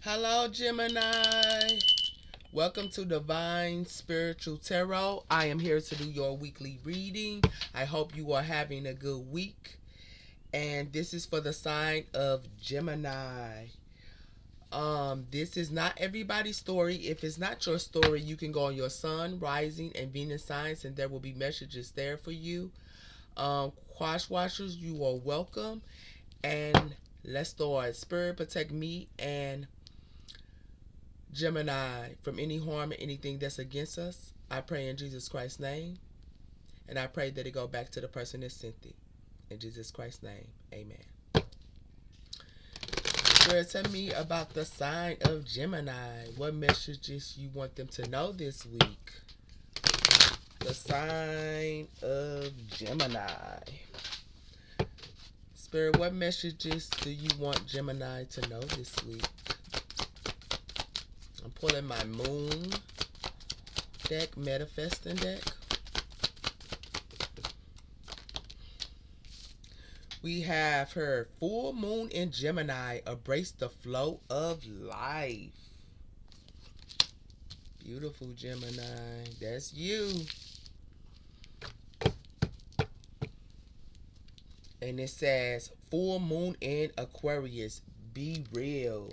Hello, Gemini. Welcome to Divine Spiritual Tarot. I am here to do your weekly reading. I hope you are having a good week. And this is for the sign of Gemini. This is not everybody's story. If it's not your story, you can go on your sun, rising, and Venus signs, and there will be messages there for you. Quash watchers, you are welcome. And let's start. Spirit, protect me and Gemini from any harm or anything that's against us. I pray in Jesus Christ's name. And I pray that it go back to the person that sent it. In Jesus Christ's name, amen. Spirit, tell me about the sign of Gemini. What messages you want them to know this week? The sign of Gemini. Spirit, what messages do you want Gemini to know this week? I'm pulling my moon deck, manifesting deck. We have her full moon in Gemini, embrace the flow of life. Beautiful Gemini, that's you. And it says full moon in Aquarius, be real.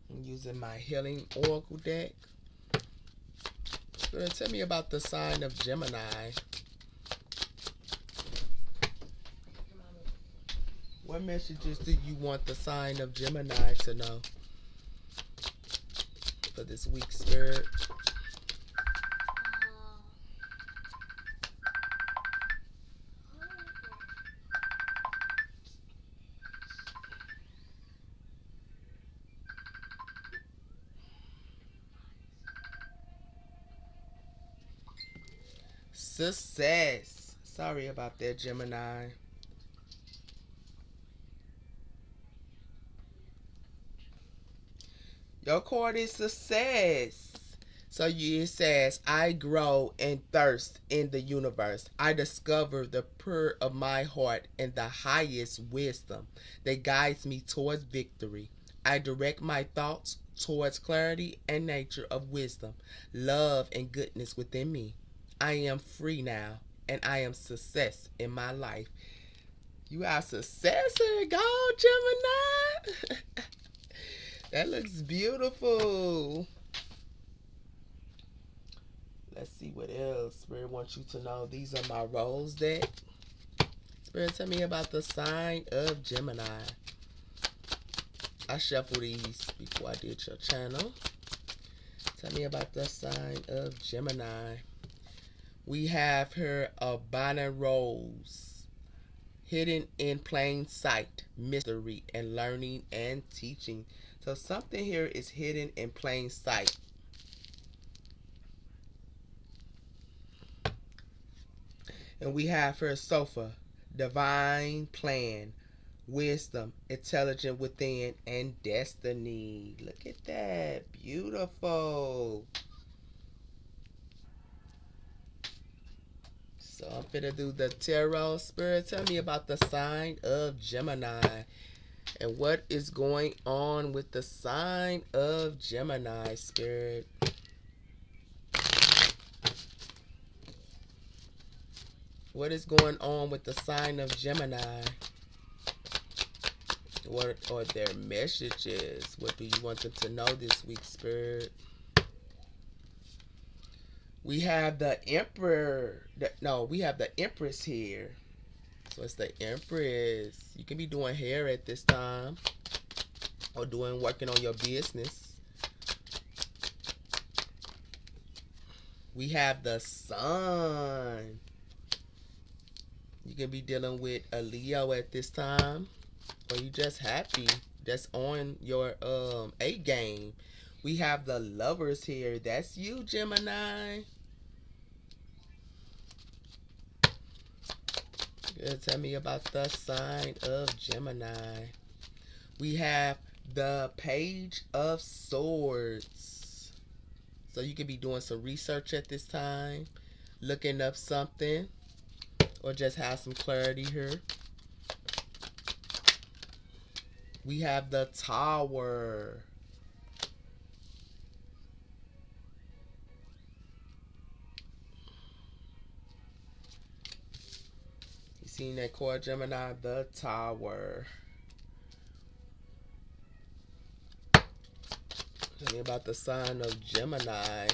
I'm using my healing oracle deck. Tell me about the sign of Gemini. What messages do you want the sign of Gemini to know for this week, Spirit? Success. Sorry about that, Gemini. Your card is success. So it says, I grow and thirst in the universe. I discover the pure of my heart and the highest wisdom that guides me towards victory. I direct my thoughts towards clarity and nature of wisdom, love, and goodness within me. I am free now, and I am success in my life. You are success here. Go, Gemini. That looks beautiful. Let's see what else Spirit wants you to know. These are my rose deck. Spirit, tell me about the sign of Gemini. I shuffled these before I did your channel. Tell me about the sign of Gemini. We have her Abana Rose. Hidden in plain sight, mystery, and learning and teaching. So something here is hidden in plain sight. And we have her sofa, divine plan, wisdom, intelligent within, and destiny. Look at that. Beautiful. So I'm finna do the tarot. Spirit, tell me about the sign of Gemini. And what is going on with the sign of Gemini, Spirit? What is going on with the sign of Gemini? What are their messages? What do you want them to know this week, Spirit? We have the Emperor. We have the Empress here. So it's the Empress. You can be doing hair at this time or working on your business. We have the Sun. You can be dealing with a Leo at this time, or you just happy. That's on your A game. We have the Lovers here. That's you, Gemini. Tell me about the sign of Gemini. We have the Page of Swords. So you can be doing some research at this time, looking up something, or just have some clarity here. We have the Tower. You seen that card, Gemini? The Tower. Tell me about the sign of Gemini.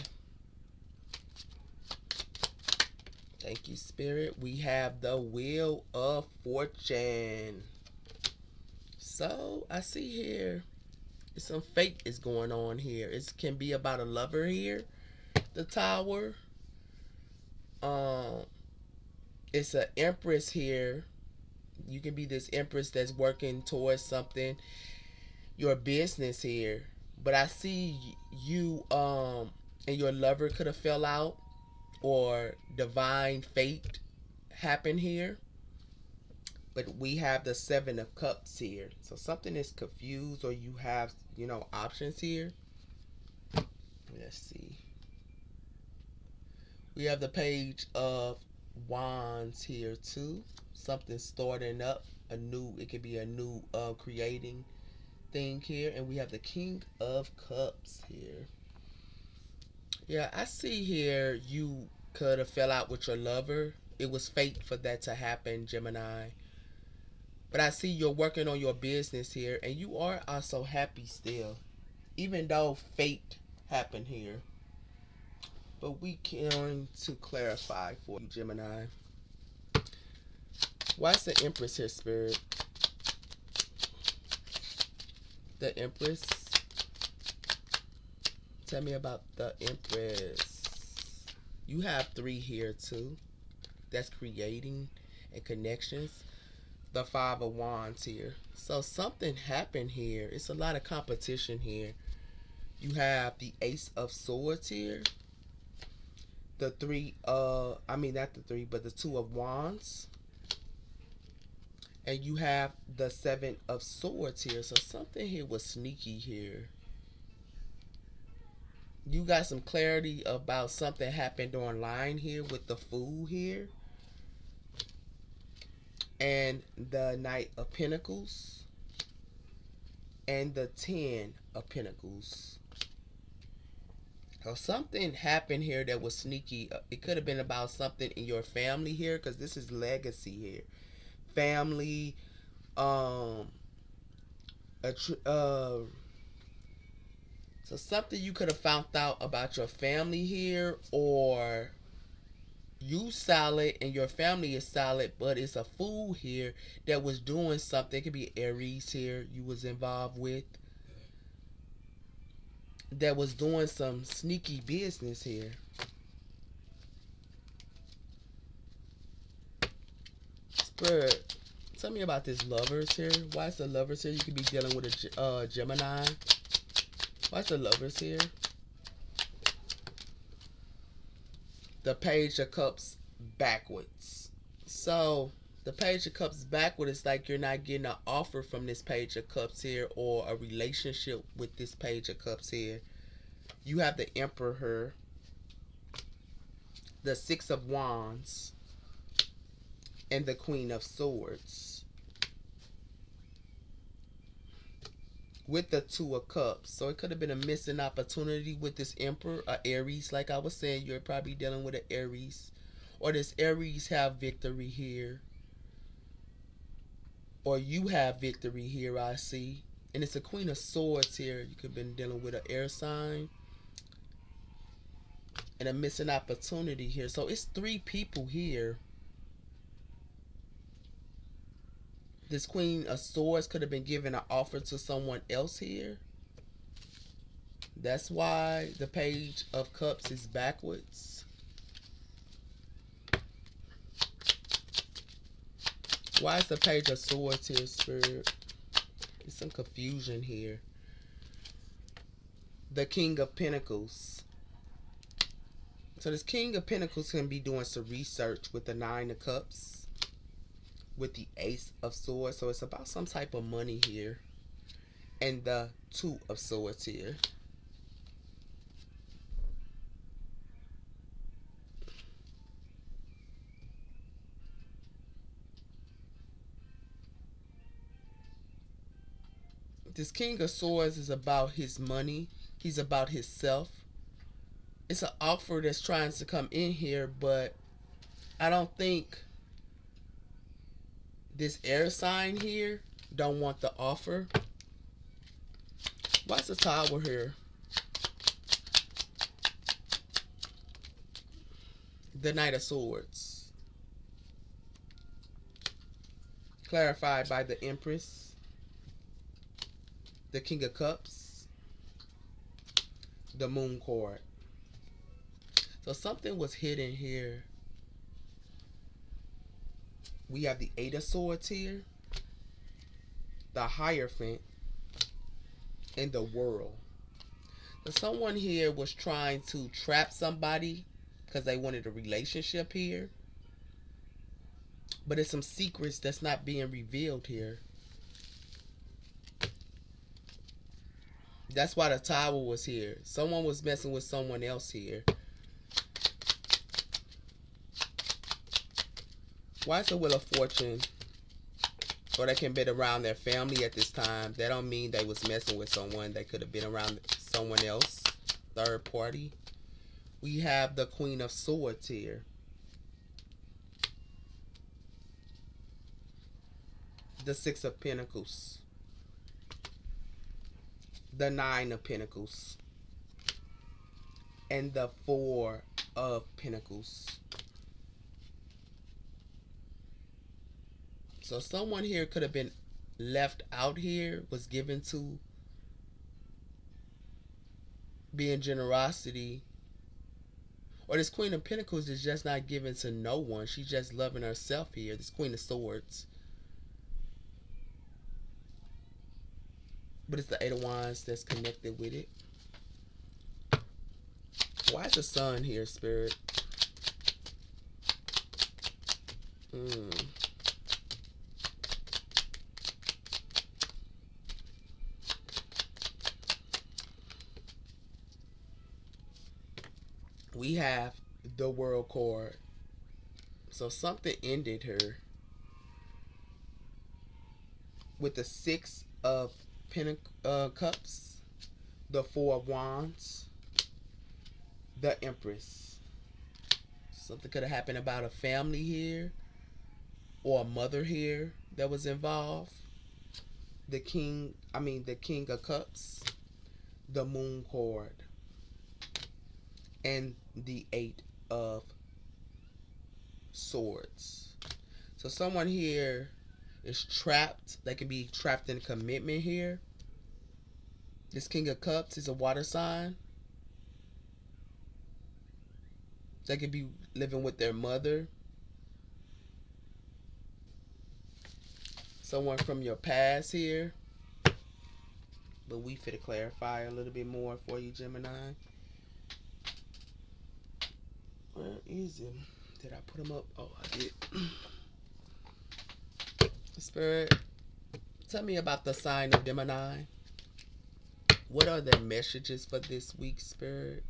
Thank you, Spirit. We have the Wheel of Fortune. So, I see here some fate is going on here. It can be about a lover here. The Tower. Um, it's an Empress here. You can be this Empress that's working towards something. Your business here. But I see you and your lover could have fell out, or divine fate happened here. But we have the Seven of Cups here. So something is confused, or you have, options here. Let's see. We have the Page of Wands here too. Something starting up. It could be a new creating thing here. And we have the King of Cups here. Yeah, I see here you could have fell out with your lover. It was fate for that to happen, Gemini. But I see you're working on your business here, and you are also happy still, even though fate happened here. But we going to clarify for you, Gemini. Why is the Empress here, Spirit? The Empress. Tell me about the Empress. You have 3 here too. That's creating and connections. The Five of Wands here. So something happened here. It's a lot of competition here. You have the Ace of Swords here. The not the 3, but the 2 of Wands. And you have the 7 of Swords here. So something here was sneaky here. You got some clarity about something happened online here with the Fool here. And the Knight of Pentacles. And the 10 of Pentacles. So something happened here that was sneaky. It could have been about something in your family here, because this is legacy here. Family, so something you could have found out about your family here, or you solid and your family is solid, but it's a fool here that was doing something. It could be Aries here you was involved with, that was doing some sneaky business here. Spirit, tell me about this Lovers here. Why is the Lovers here? You could be dealing with a Gemini. Why is the Lovers here? The Page of Cups backwards. So the Page of Cups backward is like you're not getting an offer from this Page of Cups here, or a relationship with this Page of Cups here. You have the Emperor, the 6 of Wands, and the Queen of Swords, with the 2 of Cups. So it could have been a missing opportunity with this Emperor, Aries. Like I was saying, you're probably dealing with an Aries, or this Aries have victory here, or you have victory here, I see. And it's a Queen of Swords here. You could have been dealing with an air sign, and a missing opportunity here. So it's 3 people here. This Queen of Swords could have been given an offer to someone else here. That's why the Page of Cups is backwards. Why is the Page of Swords here, Spirit? There's some confusion here. The King of Pentacles. So this King of Pentacles can be doing some research with the 9 of Cups, with the Ace of Swords. So it's about some type of money here. And the 2 of Swords here. This King of Swords is about his money. He's about himself. It's an offer that's trying to come in here, but I don't think this air sign here don't want the offer. Why's the Tower here? The Knight of Swords. Clarified by the Empress. The King of Cups. The Moon card. So something was hidden here. We have the Eight of Swords here. The Hierophant. And the World. So someone here was trying to trap somebody because they wanted a relationship here. But it's some secrets that's not being revealed here. That's why the Tower was here. Someone was messing with someone else here. Why is the Wheel of Fortune? Or they can be around their family at this time. That don't mean they was messing with someone. They could have been around someone else. Third party. We have the Queen of Swords here. The Six of Pentacles. The Nine of Pentacles. And the Four of Pentacles. So someone here could have been left out here, was given to being generosity. Or this Queen of Pentacles is just not given to no one. She's just loving herself here. This Queen of Swords. But it's the Eight of Wands that's connected with it. Why is the Sun here, Spirit? We have the World card. So something ended here. With the Six of Cups. The Four of Wands. The Empress. Something could have happened about a family here. Or a mother here that was involved. The King of Cups. The Moon card. And the Eight of Swords. So someone here is trapped. They could be trapped in commitment here. This King of Cups is a water sign. They could be living with their mother. Someone from your past here. But we fit to clarify a little bit more for you, Gemini. Where is it? Did I put them up? Oh, I did. Spirit, tell me about the sign of Gemini. What are the messages for this week, Spirit?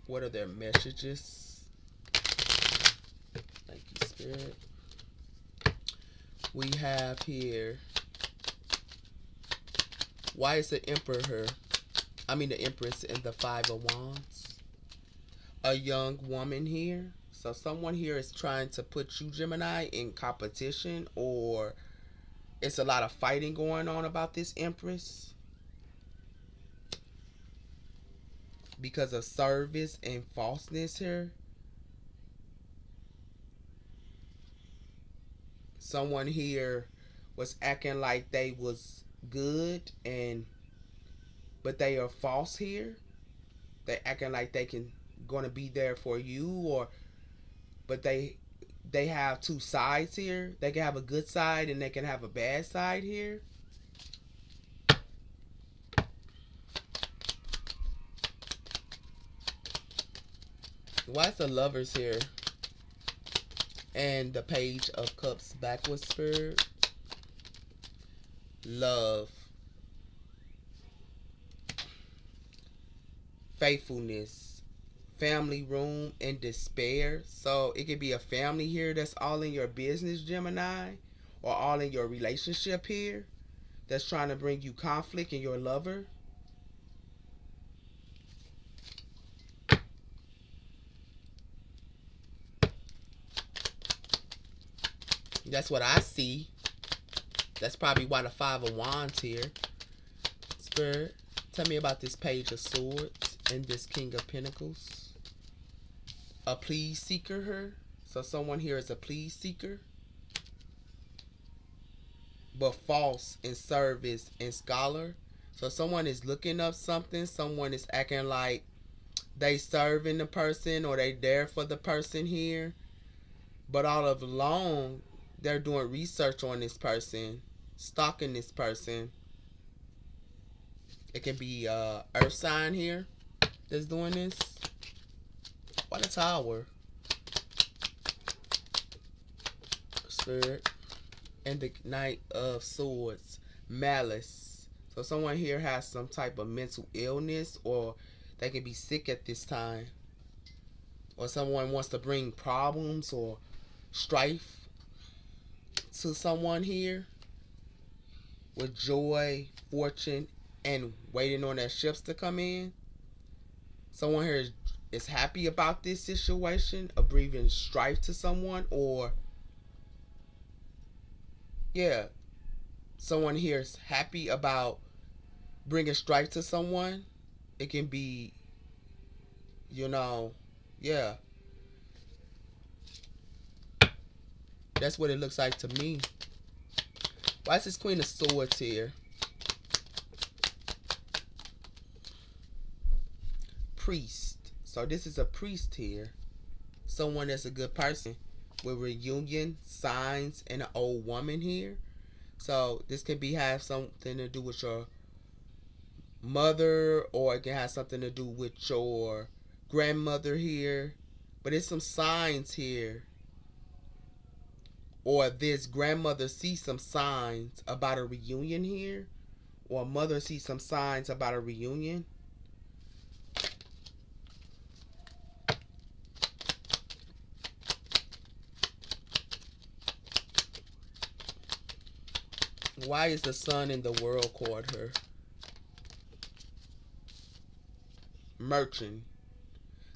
What are their messages? Thank you, Spirit. We have here, why is the Emperor here? The Empress and the Five of Wands. A young woman here. So someone here is trying to put you, Gemini, in competition, or it's a lot of fighting going on about this Empress. Because of service and falseness here. Someone here was acting like they was good, but they are false here. They acting like they gonna be there for you, but they have two sides here. They can have a good side and they can have a bad side here. Why is the Lovers here? And the Page of Cups backwards, Spirit. Love. Faithfulness. Family room and despair. So it could be a family here that's all in your business, Gemini. or all in your relationship here that's trying to bring you conflict in your lover. That's what I see. That's probably why the Five of Wands here. Spirit, tell me about this Page of Swords and this King of Pentacles. A please seeker here. So someone here is a please seeker, but false in service and scholar. So someone is looking up something. Someone is acting like they serving the person or they there for the person here. But all of along, they're doing research on this person, stalking this person. It can be earth sign here that's doing this. What a Tower. Spirit. And the Knight of Swords. Malice. So someone here has some type of mental illness, or they can be sick at this time. Or someone wants to bring problems or strife to someone here with joy, fortune, and waiting on their ships to come in. Someone here is happy about this situation of bringing strife to someone, or yeah, someone here is happy about bringing strife to someone. It can be, yeah, that's what it looks like to me. Why is this Queen of Swords here? Priest. So this is a priest here. Someone that's a good person with reunion, signs, and an old woman here. So this can be have something to do with your mother, or it can have something to do with your grandmother here. But it's some signs here. Or this grandmother sees some signs about a reunion here. Or a mother sees some signs about a reunion. Why is the Sun in the World called her? Merchant.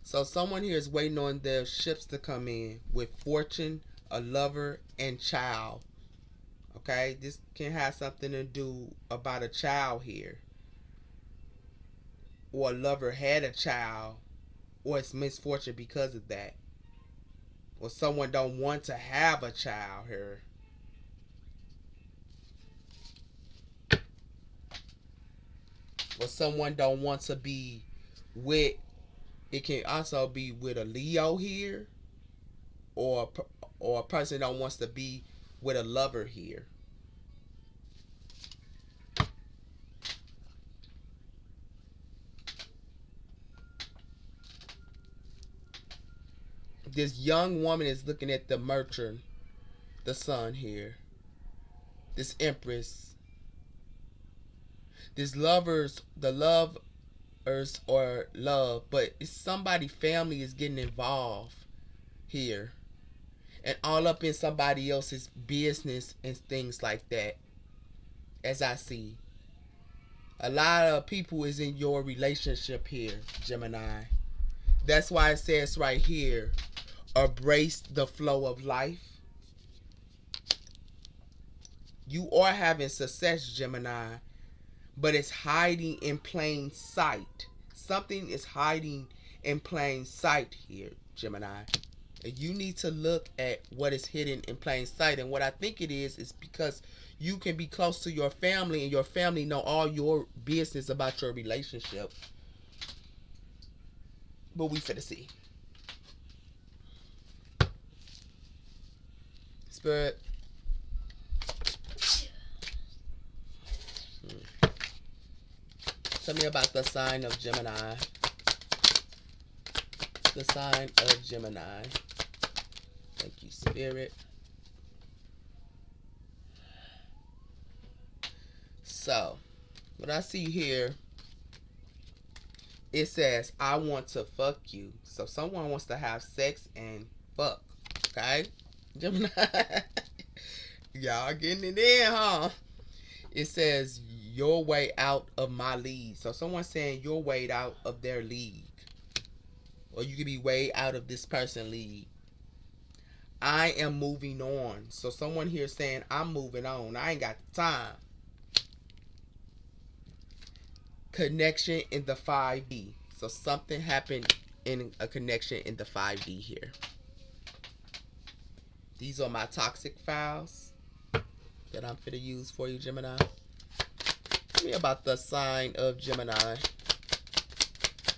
So someone here is waiting on their ships to come in with fortune, a lover, and child. Okay, this can have something to do about a child here. Or a lover had a child, or it's misfortune because of that. Or someone don't want to have a child here. Or someone don't want to be with, it can also be with a Leo here, or a person that wants to be with a lover here. This young woman is looking at the merchant, the Sun here. This Empress. This lovers, the lovers or love, but it's somebody family is getting involved here. And all up in somebody else's business and things like that. As I see. A lot of people is in your relationship here, Gemini. That's why it says right here, embrace the flow of life. You are having success, Gemini, but it's hiding in plain sight. Something is hiding in plain sight here, Gemini. And you need to look at what is hidden in plain sight. And what I think it is because you can be close to your family and your family know all your business about your relationship. But we finna see. Spirit. Tell me about the sign of Gemini. The sign of Gemini. Thank you, Spirit. So, what I see here, it says, I want to fuck you. So, someone wants to have sex and fuck. Okay? Gemini. Y'all getting it in, huh? It says your way out of my league. So someone's saying your way out of their league. Or you could be way out of this person league. I am moving on. So someone here saying I'm moving on. I ain't got the time. Connection in the 5D. So something happened in a connection in the 5D here. These are my toxic files that I'm going to use for you, Gemini. Tell me about the sign of Gemini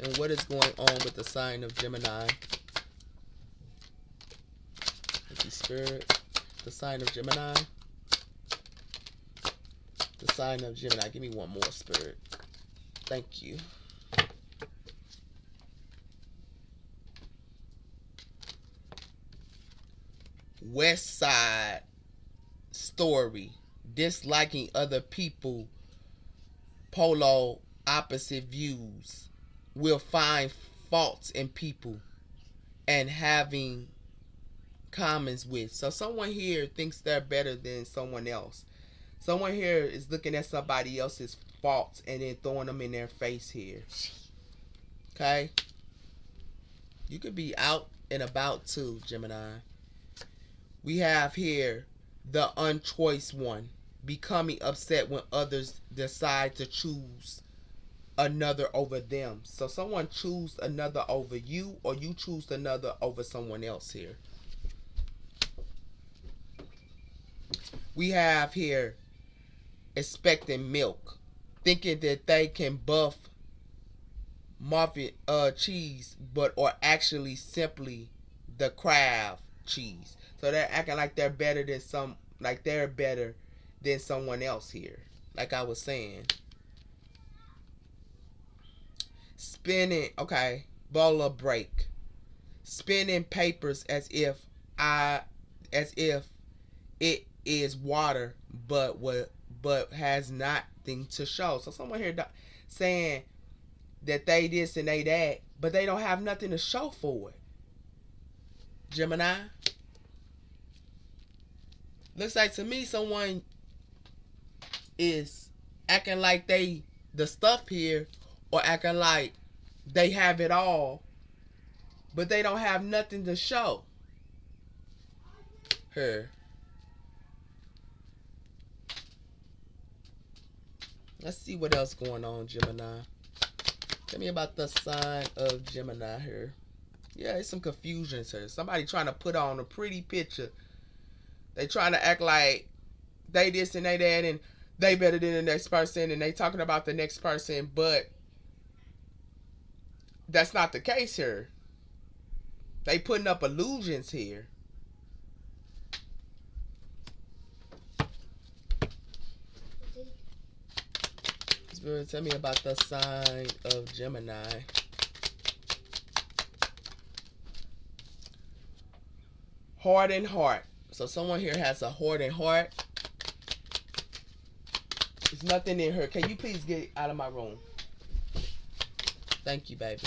and what is going on with the sign of Gemini. Thank you, Spirit. The sign of Gemini. The sign of Gemini. Give me one more, Spirit. Thank you. West Side Story. Disliking other people. Polo opposite views. Will find faults in people and having commons with. So someone here thinks they're better than someone else. Someone here is looking at somebody else's faults and then throwing them in their face here. Okay? You could be out and about too, Gemini. We have here the unchoice one. Becoming upset when others decide to choose another over them. So someone choose another over you, or you choose another over someone else here. We have here expecting milk, thinking that they can buff Marvin cheese, but or actually simply the Kraft cheese. So they're acting like they're better than someone else here. Like I was saying, spinning. Okay, bowler break, spinning papers as if it is water, but has nothing to show. So someone here saying that they this and they that, but they don't have nothing to show for it. Gemini. Looks like to me someone is acting like they the stuff here, or acting like they have it all, but they don't have nothing to show. Her. Let's see what else going on, Gemini. Tell me about the sign of Gemini here. Yeah, it's some confusion here. Somebody trying to put on a pretty picture. They trying to act like they this and they that and they better than the next person, and they talking about the next person, but that's not the case here. They putting up illusions here. Spirit, tell me about the sign of Gemini. Hardened heart. So someone here has a hardened heart. There's nothing in her. Can you please get out of my room? Thank you, baby.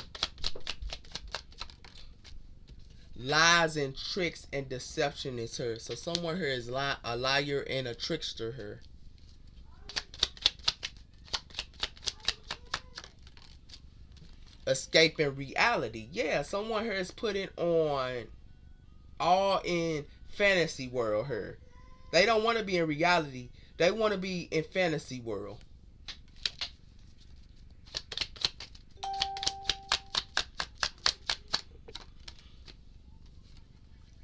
Lies and tricks and deception is her. So someone here is a liar and a trickster here. Escaping reality. Yeah, someone here is putting on all in fantasy world here. They don't want to be in reality. They want to be in fantasy world.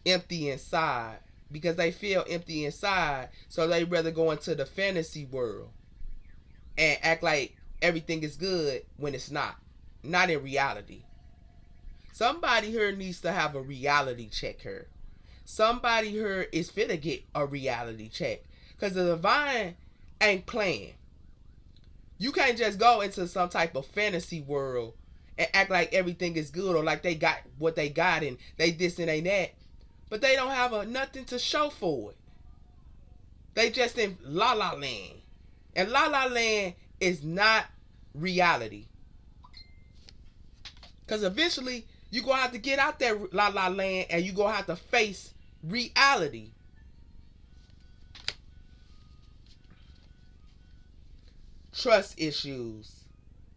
Empty inside. Because they feel empty inside, so they rather go into the fantasy world and act like everything is good when it's not. Not in reality. Somebody here needs to have a reality check here. Somebody here is fit to get a reality check. Because the divine ain't playing. You can't just go into some type of fantasy world and act like everything is good, or like they got what they got and they this and they that. But they don't have nothing to show for it. They just in La La Land. And La La Land is not reality. Because eventually, you're going to have to get out there, La La Land, and you're going to have to face reality. trust issues.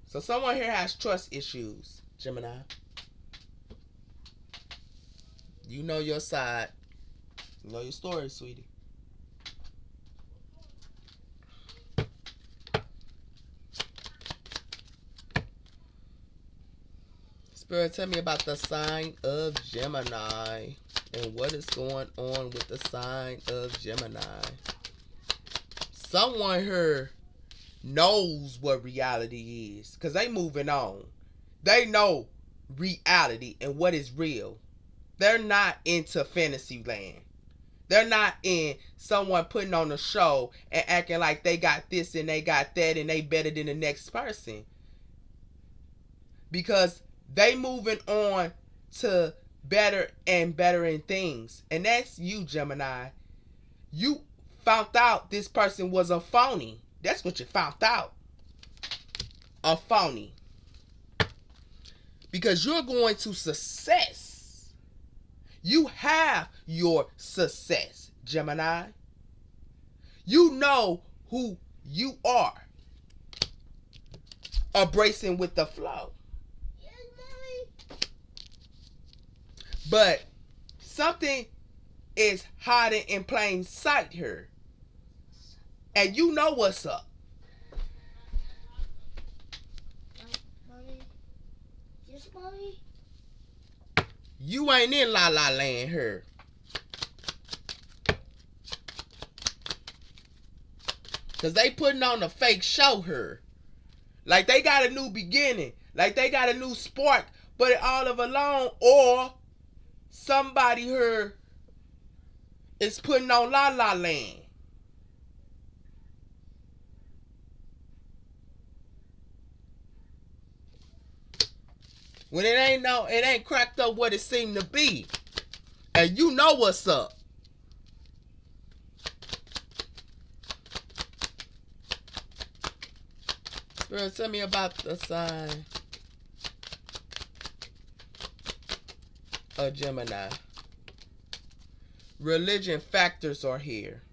So someone here has trust issues, Gemini. You know your side. You know your story, sweetie. Spirit, tell me about the sign of Gemini and what is going on with the sign of Gemini. Someone here knows what reality is because they moving on. They know reality and what is real. They're not into fantasy land. They're not in someone putting on a show and acting like they got this and they got that and they better than the next person. Because they moving on to better and better in things. And that's you, Gemini. You found out this person was a phony. That's what you found out. A phony. Because you're going to success. You have your success, Gemini. You know who you are. Embracing with the flow. But something is hiding in plain sight here. And you know what's up. Mommy? Yes, Mommy? You ain't in La La Land here. Because they putting on a fake show here. Like they got a new beginning. Like they got a new spark. But it all of alone. Or somebody here is putting on La La Land. When it ain't cracked up what it seemed to be. And you know what's up. Spirit, tell me about the sign of Gemini. Religion factors are here.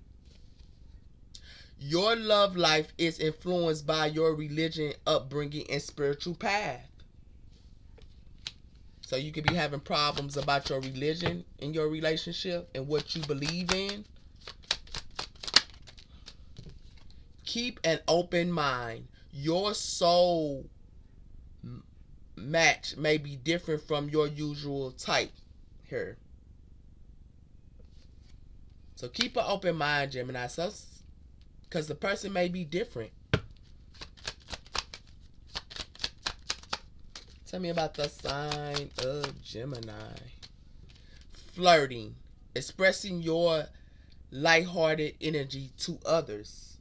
Your love life is influenced by your religion, upbringing, and spiritual path. So you could be having problems about your religion in your relationship and what you believe in. Keep an open mind. Your soul match may be different from your usual type here. So keep an open mind, Gemini, because the person may be different. Tell me about the sign of Gemini. Flirting. Expressing your lighthearted energy to others.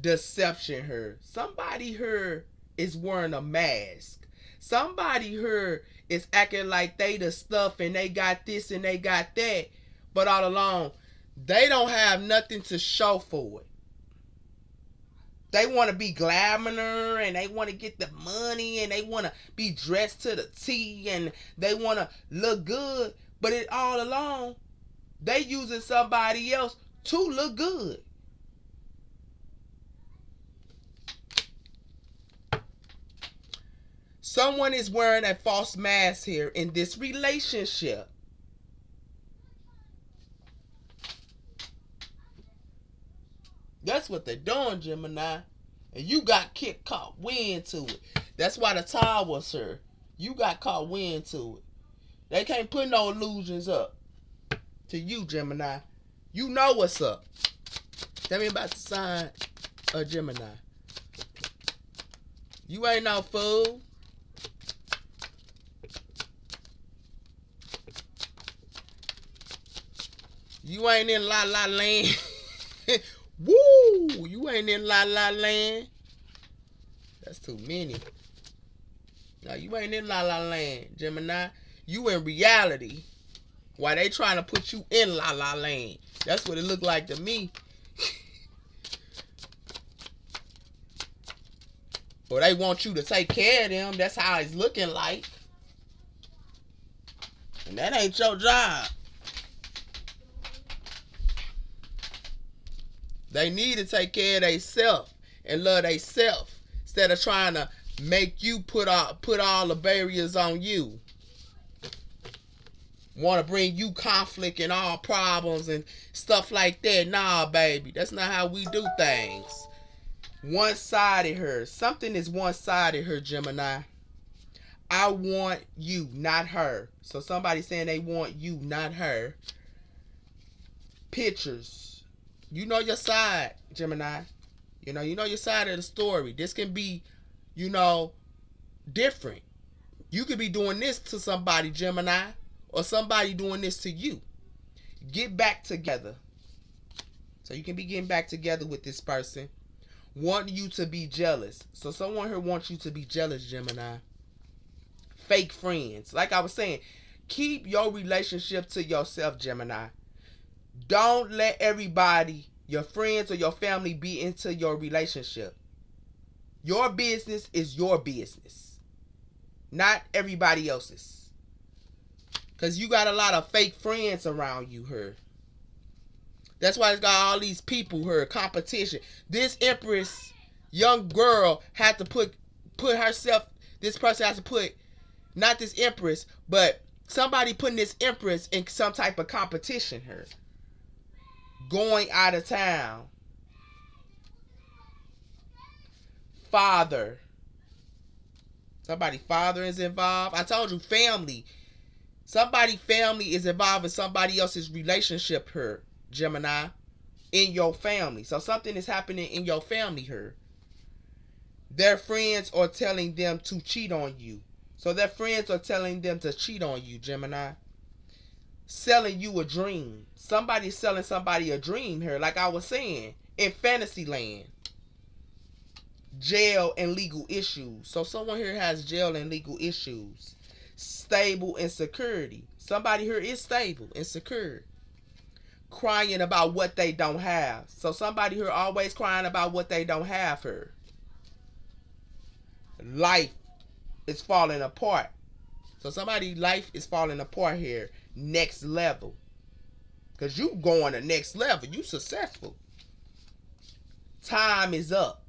Deception here. Somebody here is wearing a mask. Somebody here is acting like they the stuff and they got this and they got that. But all along, they don't have nothing to show for it. They want to be glamour and they want to get the money and they want to be dressed to the T and they want to look good. But it all along, they using somebody else to look good. Someone is wearing a false mask here in this relationship. That's what they're doing, Gemini. And you got caught wind to it. That's why the towel was here. You got caught wind to it. They can't put no illusions up to you, Gemini. You know what's up. Tell me about the sign of Gemini. You ain't no fool. You ain't in La La Land. Woo! You ain't in La La Land. That's too many. No, you ain't in La La Land, Gemini. You in reality. Why they trying to put you in La La Land? That's what it looked like to me. Or they want you to take care of them. That's how it's looking like. And that ain't your job. They need to take care of themselves and love themselves instead of trying to make you put all the barriers on you. Want to bring you conflict and all problems and stuff like that. Nah, baby, that's not how we do things. One-sided her. Something is one-sided her, Gemini. I want you, not her. So somebody saying they want you, not her. Pictures. You know your side, Gemini. You know your side of the story. This can be, different. You could be doing this to somebody, Gemini, or somebody doing this to you. Get back together. So you can be getting back together with this person. Want you to be jealous. So someone here wants you to be jealous, Gemini. Fake friends. Like I was saying, keep your relationship to yourself, Gemini. Don't let everybody, your friends or your family, be into your relationship. Your business is your business, not everybody else's. Because you got a lot of fake friends around you here. That's why it's got all these people here, competition. This Empress, young girl, had to put herself, this person has to put, not this Empress, but somebody putting this Empress in some type of competition here. Going out of town. Father. Somebody father is involved. I told you, family. Somebody family is involved in somebody else's relationship here, Gemini. In your family. So something is happening in your family here. Their friends are telling them to cheat on you. So their friends are telling them to cheat on you, Gemini. Selling you a dream. Somebody's selling somebody a dream here, like I was saying, in fantasy land. Jail and legal issues. So someone here has jail and legal issues. Stable insecurity. Somebody here is stable and secure. Crying about what they don't have. So somebody here always crying about what they don't have here. Life is falling apart. So somebody's life is falling apart here. Next level. Because you going to next level. You successful. Time is up.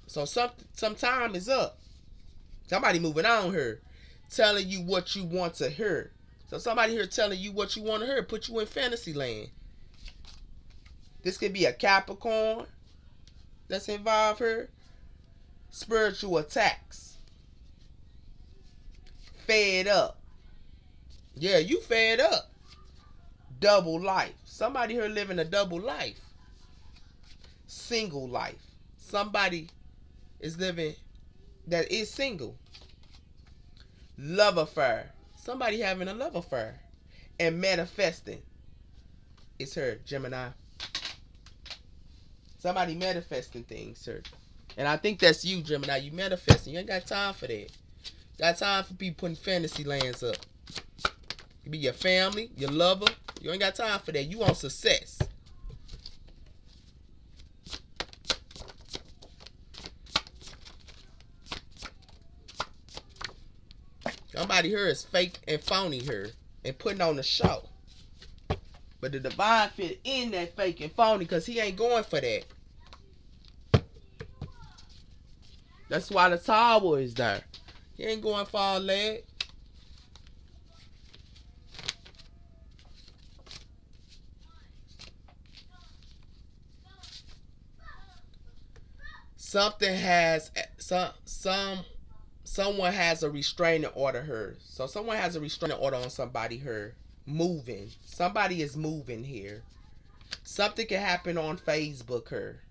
So some time is up. Somebody moving on here. Telling you what you want to hear. So somebody here telling you what you want to hear. Put you in fantasy land. This could be a Capricorn that's involved here. Spiritual attacks. Fed up. Yeah, you fed up. Double life. Somebody here living a double life. Single life. Somebody is living that is single. Love affair. Somebody having a love affair. And manifesting. It's her, Gemini. Somebody manifesting things, sir. And I think that's you, Gemini. You manifesting. You ain't got time for that. Got time for people putting fantasy lands up. It be your family, your lover. You ain't got time for that. You want success. Somebody here is fake and phony here and putting on the show. But the divine fit in that fake and phony because he ain't going for that. That's why the tower is there. He ain't going for all that. Something has someone has a restraining order here. So someone has a restraining order on somebody here. Moving. Somebody is moving here. Something can happen on Facebook here.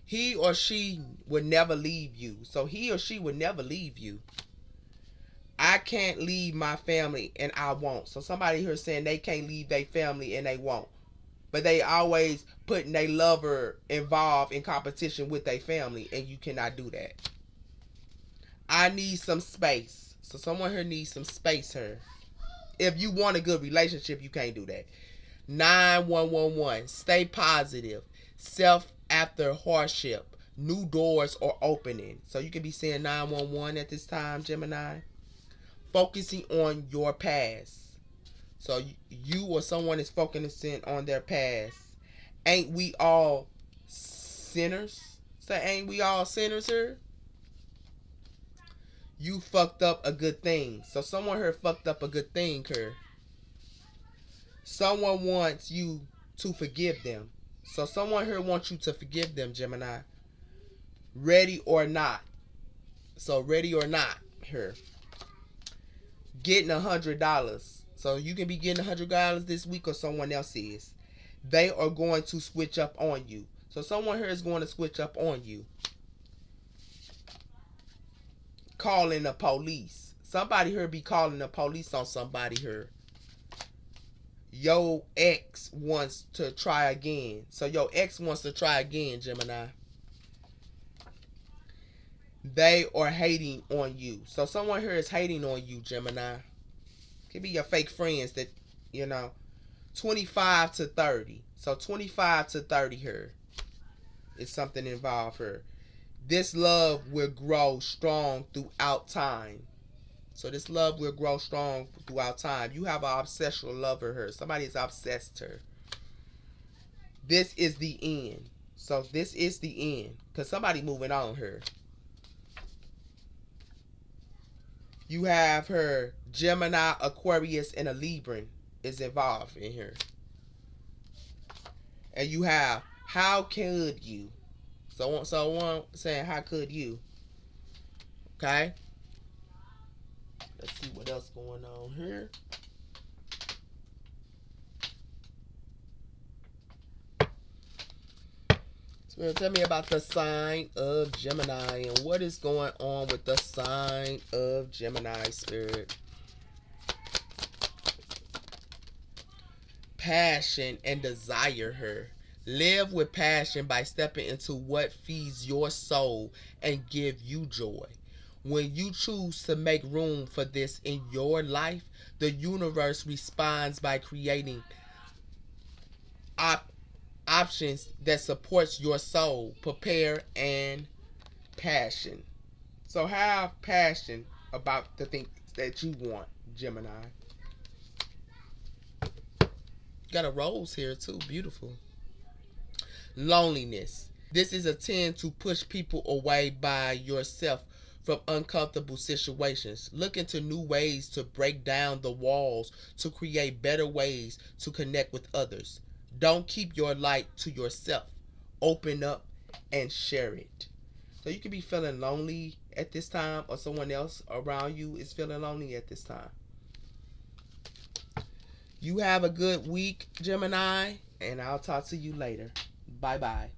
He or she would never leave you. So he or she would never leave you. I can't leave my family and I won't. So somebody here saying they can't leave their family and they won't. But they always putting their lover involved in competition with their family and you cannot do that. I need some space. So someone here needs some space here. If you want a good relationship, you can't do that. 9111. Stay positive. Self after hardship. New doors are opening. So you can be saying 911 at this time, Gemini. Focusing on your past. So you or someone is focusing on their past. Ain't we all sinners? So ain't we all sinners here? You fucked up a good thing. So someone here fucked up a good thing here. Someone wants you to forgive them. So someone here wants you to forgive them, Gemini. Ready or not. So ready or not here. Getting $100. So you can be getting $100 this week or someone else is. They are going to switch up on you. So someone here is going to switch up on you. Calling the police. Somebody here be calling the police on somebody here. Your ex wants to try again. So your ex wants to try again, Gemini. They are hating on you. So someone here is hating on you, Gemini. Could be your fake friends that, you know, 25 to 30. So 25 to 30 here is something involved here. This love will grow strong throughout time. So this love will grow strong throughout time. You have an obsessional lover here. Somebody is obsessed her. This is the end. So this is the end. Because somebody moving on here. You have her Gemini, Aquarius, and a Libran is involved in here. And you have how could you? So one saying how could you? Okay. Let's see what else going on here. So tell me about the sign of Gemini and what is going on with the sign of Gemini, Spirit. Passion and desire her. Live with passion by stepping into what feeds your soul and give you joy. When you choose to make room for this in your life, the universe responds by creating options that supports your soul, prepare and passion. So have passion about the things that you want, Gemini. Got a rose here too, beautiful. Loneliness. This is a tend to push people away by yourself from uncomfortable situations. Look into new ways to break down the walls to create better ways to connect with others. Don't keep your light to yourself. Open up and share it. So you could be feeling lonely at this time, or someone else around you is feeling lonely at this time. You have a good week, Gemini, and I'll talk to you later. Bye bye.